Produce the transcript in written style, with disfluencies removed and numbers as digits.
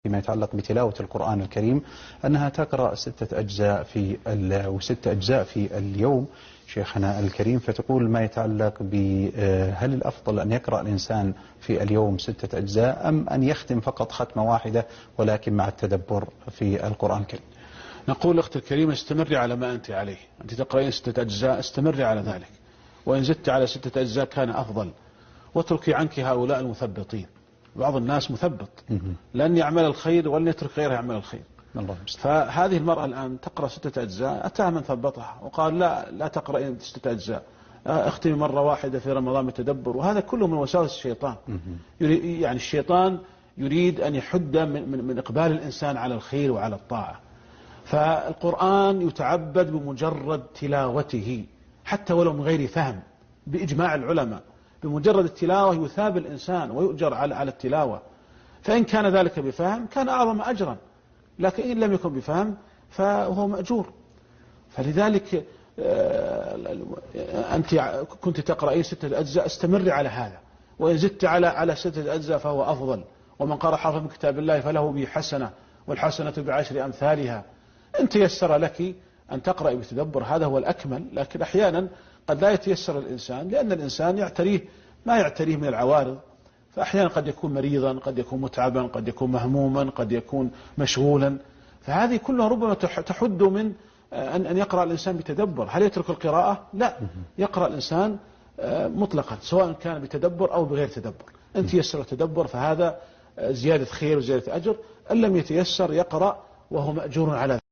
فيما يتعلق بتلاوة القرآن الكريم أنها تقرأ 6 أجزاء و6 أجزاء في اليوم شيخنا الكريم، فتقول ما يتعلق هل الأفضل أن يقرأ الإنسان في اليوم 6 أجزاء أم أن يختم فقط ختمة واحدة ولكن مع التدبر في القرآن الكريم؟ نقول أختي الكريمة استمري على ما أنت عليه، أنت تقرأين 6 أجزاء استمري على ذلك، وإن زدت على 6 أجزاء كان أفضل، واتركي عنك هؤلاء المثبطين. بعض الناس مثبط لن يعمل الخير ولن يترك غيره يعمل الخير. فهذه المرأة الآن تقرأ 6 أجزاء، أتاها من ثبطها وقال لا تقرأين 6 أجزاء، اختمي مرة واحدة في رمضان بتدبر، وهذا كله من وساوس الشيطان. يعني الشيطان يريد أن يحد من إقبال الإنسان على الخير وعلى الطاعة. فالقرآن يتعبد بمجرد تلاوته حتى ولو من غير فهم بإجماع العلماء، بمجرد التلاوة يثاب الإنسان ويؤجر على التلاوة، فإن كان ذلك بفهم كان أعظم أجرا، لكن إن لم يكن بفهم فهو مأجور. فلذلك أنت كنت تقرأين 6 أجزاء استمري على هذا، وإن زدت على 6 أجزاء فهو أفضل، ومن قرأ حرفا من كتاب الله فله به حسنة والحسنة ب10 أمثالها. إن تيسر لك أن تقرأ بتدبر هذا هو الأكمل، لكن أحيانا قد لا يتيسر الإنسان لأن الإنسان يعتريه ما يعتريه من العوارض، فأحيانا قد يكون مريضا، قد يكون متعبا، قد يكون مهموما، قد يكون مشغولا، فهذه كلها ربما تحد من أن يقرأ الإنسان بتدبر. هل يترك القراءة؟ لا، يقرأ الإنسان مطلقا سواء كان بتدبر أو بغير تدبر. إن تيسر التدبر فهذا زيادة خير وزيادة أجر، إن لم يتيسر يقرأ وهو مأجور على ذلك.